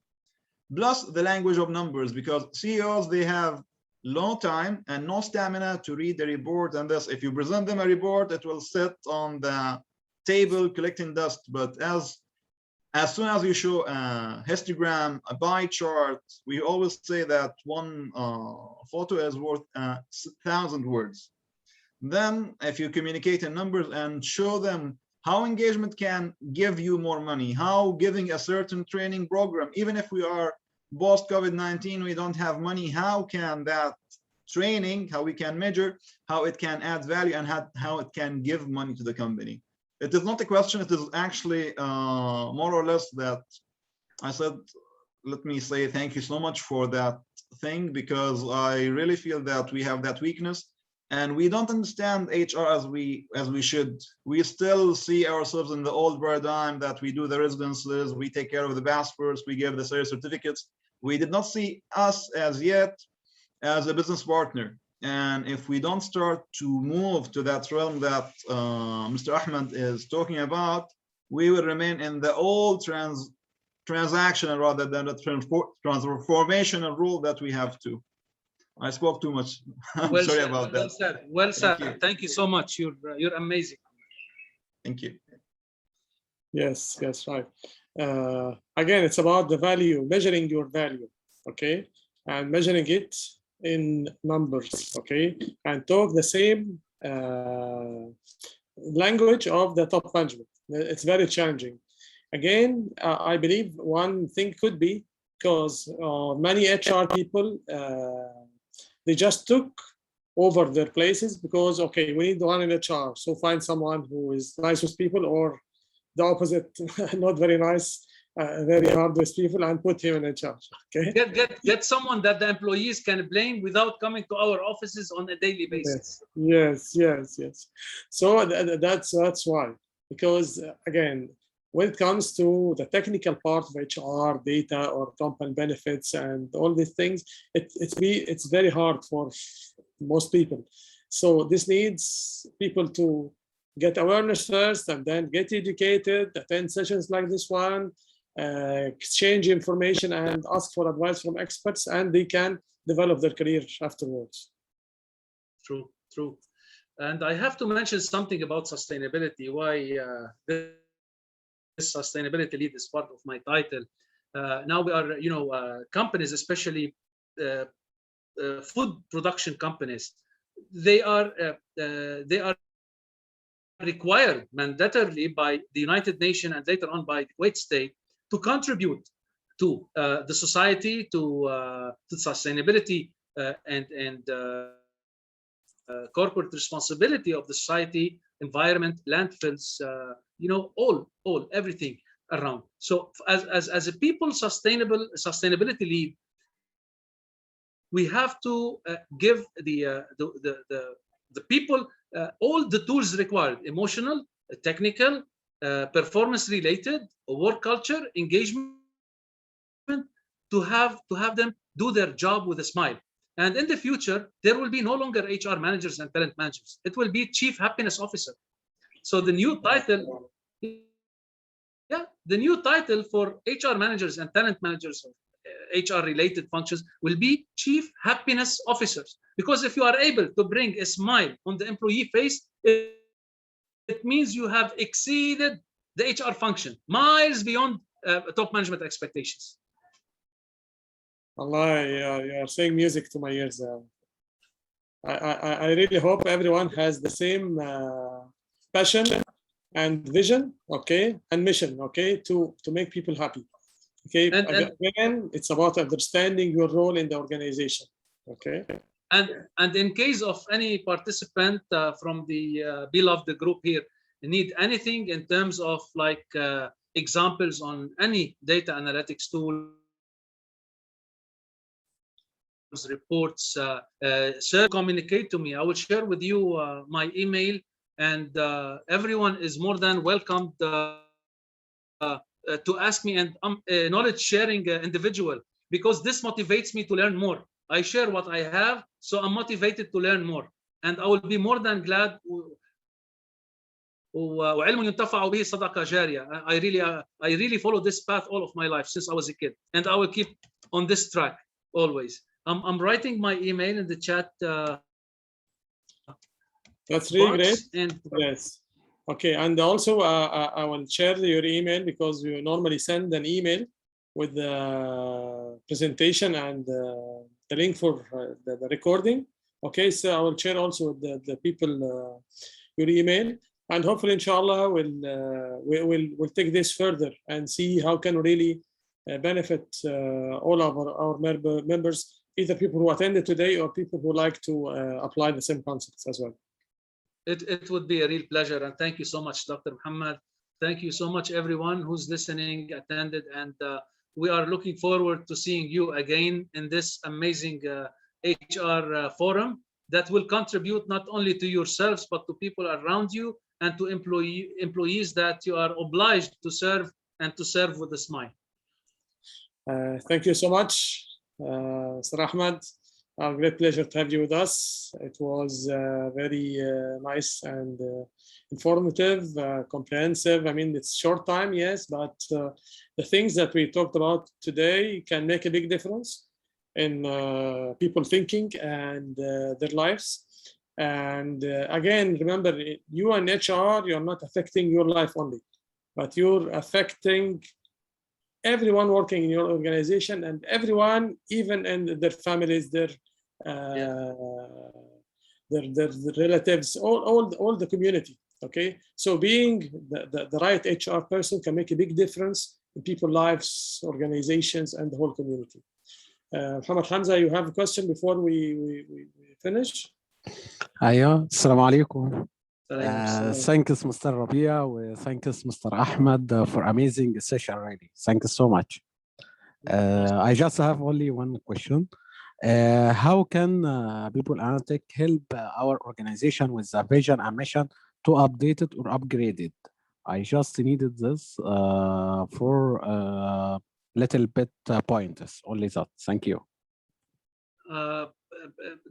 plus the language of numbers, because CEOs, they have long time and no stamina to read the report, and this, if you present them a report, it will sit on the table collecting dust. But as as soon as you show a histogram, a pie chart, we always say that one photo is worth 1,000 words. Then if you communicate in numbers and show them how engagement can give you more money, how giving a certain training program, even if we are post COVID-19, we don't have money, how can that training, how we can measure, how it can add value, and how it can give money to the company. It is not a question, it is actually more or less that I said, let me say thank you so much for that thing, because I really feel that we have that weakness and we don't understand HR as we should. We still see ourselves in the old paradigm that we do the residences, we take care of the passports, we give the service certificates. We did not see us as yet as a business partner. And if we don't start to move to that realm that Mr. Ahmed is talking about, we will remain in the old transactional rather than the transformational rule that we have to. I spoke too much. I'm well sorry said, about well that. said. Well said. Thank you. Thank you so much. You're amazing. Thank you. Yes, right. Again, it's about the value, measuring your value, okay, and measuring it in numbers, okay, and talk the same language of the top management. It's very challenging. Again, I believe one thing could be because many HR people, they just took over their places because, okay, we need one in HR, so find someone who is nice with people, or the opposite, not very nice, very hard with people, and put him in HR. Okay. Get someone that the employees can blame without coming to our offices on a daily basis. Yes. So that's why, because again, when it comes to the technical part of HR, data or company benefits and all these things, it's very hard for most people. So this needs people to get awareness first and then get educated, attend sessions like this one, exchange information and ask for advice from experts, and they can develop their career afterwards. True. And I have to mention something about sustainability, why this sustainability lead is part of my title. Now we are, companies, especially food production companies, they are required mandatorily by the United Nations and later on by the Kuwait state to contribute to the society, to sustainability and corporate responsibility of the society, environment, landfills, all everything around. So as a people sustainability lead, we have to give the people all the tools required: emotional, technical, performance related, work culture, engagement, to have them do their job with a smile. And in the future, there will be no longer HR managers and talent managers. It will be Chief Happiness Officer. So the new title, the new title for HR managers and talent managers, HR related functions, will be Chief Happiness Officers. Because if you are able to bring a smile on the employee face, it means you have exceeded the HR function miles beyond top management expectations. Allah, you are saying music to my ears. I really hope everyone has the same passion and vision, okay, and mission, okay, to make people happy. Okay, again, it's about understanding your role in the organization. Okay. And in case of any participant from the beloved group here need anything in terms of like examples on any data analytics tool, reports, sir, communicate to me. I will share with you my email, and everyone is more than welcome to ask me. And I'm a knowledge sharing individual, because this motivates me to learn more. I share what I have, so I'm motivated to learn more, and I will be more than glad. وعلم ينتفع به صدقة جارية. I really follow this path all of my life since I was a kid, and I will keep on this track always. I'm writing my email in the chat. That's really box, great. and yes, Okay, and also I will share your email because you normally send an email with the presentation and the link for the recording. Okay, so I will share also with the people your email, and hopefully, inshallah, we'll take this further and see how can we really benefit all of our members, either people who attended today or people who like to apply the same concepts as well. It would be a real pleasure, and thank you so much, Dr. Muhammad. Thank you so much, everyone who's listening, attended, and we are looking forward to seeing you again in this amazing HR forum that will contribute not only to yourselves, but to people around you and to employees that you are obliged to serve and to serve with a smile. Thank you so much, Sir Ahmed. A great pleasure to have you with us. It was very nice and informative, comprehensive. I mean, it's short time, yes, but the things that we talked about today can make a big difference in people thinking and their lives. And again, remember, you and HR, you're not affecting your life only, but you're affecting everyone working in your organization and everyone, even in their families, their relatives, all the community. Okay, so being the right HR person can make a big difference in people's lives, organizations, and the whole community. Muhammad Hamza, you have a question before we finish? أيوة السلام عليكم. Thanks Mr. Rabia, thanks Mr. Ahmed for amazing session really. Thank you so much. I just have only one question. How can People Analytic help our organization with the vision and mission to update it or upgrade it? I just needed this for little bit pointers, only that. Thank you.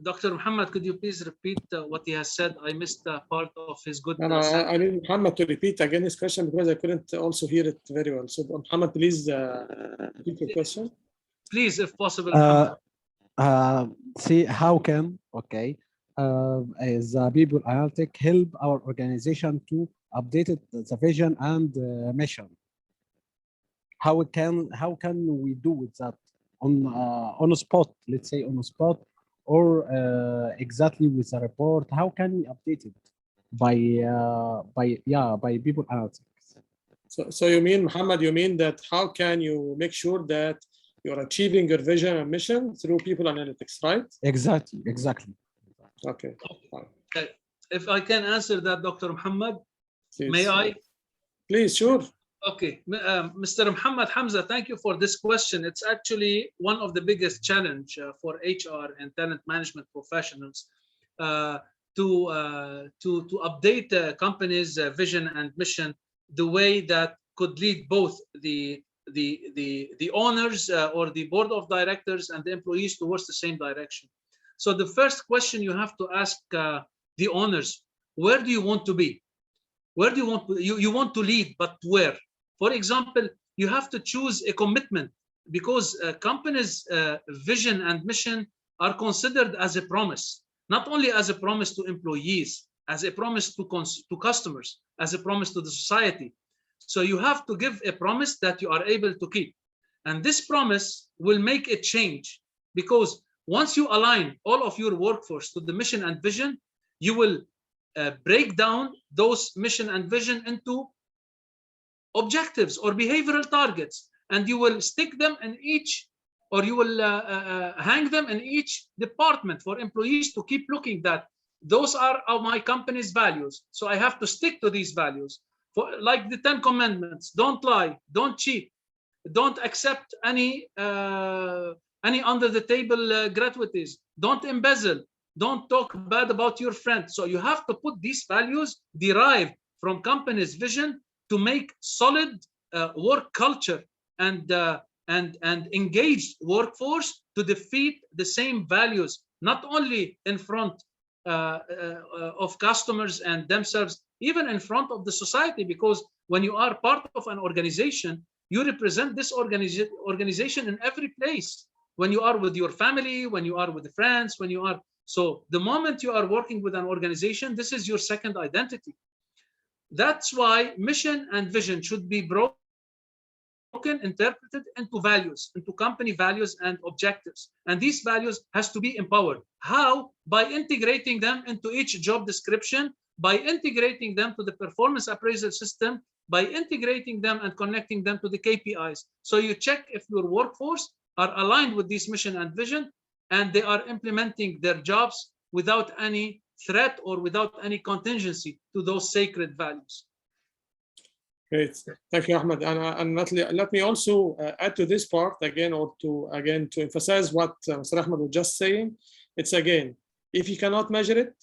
Dr. Muhammad, could you please repeat what he has said? I missed part of his good. I need Muhammad to repeat again his question because I couldn't also hear it very well. So Muhammad, please repeat your question. Please, if possible. See how can the People Analytic help our organization to update it, the vision and mission. How can we do that on a spot? Let's say on a spot. Or exactly with a report, how can we update it by People Analytics? So you mean, Muhammad, you mean that how can you make sure that you're achieving your vision and mission through People Analytics, right? Exactly. Okay. If I can answer that, Dr. Muhammad, please. May I? Please, sure. Okay, Mr. Muhammad Hamza, thank you for this question. It's actually one of the biggest challenge for HR and talent management professionals to update the company's vision and mission the way that could lead both the owners or the board of directors and the employees towards the same direction. So the first question you have to ask the owners: where do you want to be? Where do you want you want to lead, but where? For example, you have to choose a commitment, because companies' vision and mission are considered as a promise, not only as a promise to employees, as a promise to customers, as a promise to the society. So you have to give a promise that you are able to keep. And this promise will make a change, because once you align all of your workforce to the mission and vision, you will break down those mission and vision into objectives or behavioral targets, and you will stick them in each, or you will hang them in each department for employees to keep looking that those are my company's values. So I have to stick to these values, like the 10 commandments: don't lie, don't cheat, don't accept any under the table gratuities, don't embezzle, don't talk bad about your friend. So you have to put these values derived from company's vision to make solid work culture and engaged workforce to defeat the same values, not only in front of customers and themselves, even in front of the society. Because when you are part of an organization, you represent this organization in every place. When you are with your family, when you are with friends, when you are. So the moment you are working with an organization, this is your second identity. That's why mission and vision should be broken, interpreted into values, into company values and objectives. And these values has to be empowered. How? By integrating them into each job description, by integrating them to the performance appraisal system, by integrating them and connecting them to the KPIs. So you check if your workforce are aligned with this mission and vision, and they are implementing their jobs without any threat or without any contingency to those sacred values. Great, thank you, Ahmed. And let me also add to this part again, or to emphasize what Mr. Ahmed was just saying. It's again, if you cannot measure it,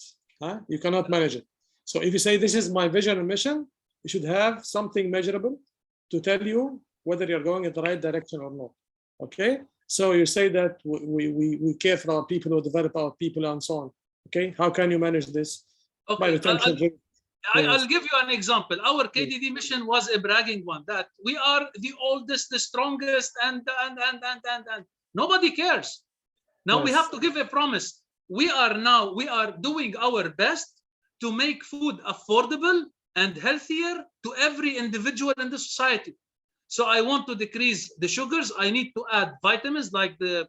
you cannot manage it. So if you say this is my vision and mission, you should have something measurable to tell you whether you're going in the right direction or not. Okay, so you say that we care for our people, we develop our people, and so on. Okay, how can you manage this? Okay, by retention. I'll give you an example. Our KDD mission was a bragging one, that we are the oldest, the strongest, and nobody cares. Now we have to give a promise. We are doing our best to make food affordable and healthier to every individual in the society. So I want to decrease the sugars. I need to add vitamins like the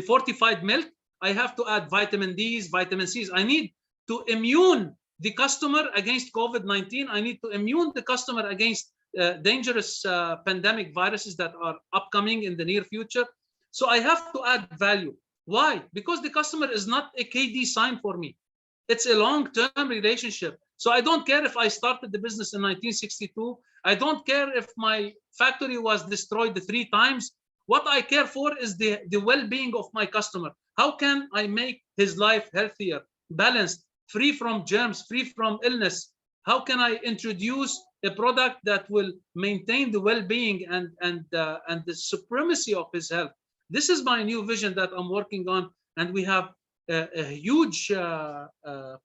fortified milk. I have to add vitamin D's, vitamin C's. I need to immune the customer against COVID-19. I need to immune the customer against dangerous pandemic viruses that are upcoming in the near future. So I have to add value. Why? Because the customer is not a KD sign for me. It's a long-term relationship. So I don't care if I started the business in 1962. I don't care if my factory was destroyed 3 times. What I care for is the well-being of my customer. How can I make his life healthier, balanced, free from germs, free from illness? How can I introduce a product that will maintain the well-being and the supremacy of his health? This is my new vision that I'm working on, and we have a huge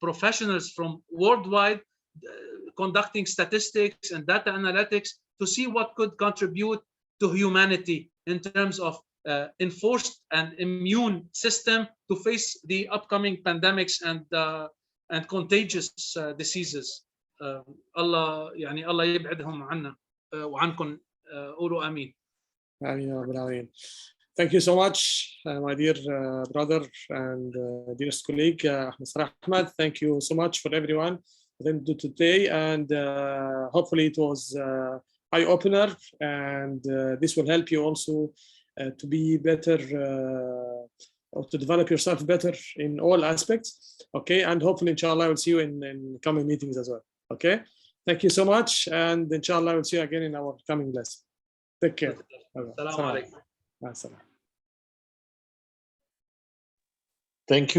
professionals from worldwide conducting statistics and data analytics to see what could contribute to humanity in terms of enforced and immune system to face the upcoming pandemics and contagious diseases. الله يعني الله يبعدهم عنا وعنكم قولوا آمين. آمين يا رب العالمين. Thank you so much, my dear brother and dearest colleague, Mr. Ahmed. Thank you so much for everyone today, and hopefully it was eye-opener, and this will help you also to be better or to develop yourself better in all aspects. Okay, and hopefully, inshallah, I will see you in coming meetings as well. Okay, thank you so much, and inshallah, I will see you again in our coming lesson. Take care. Assalamu alaikum. Thank you.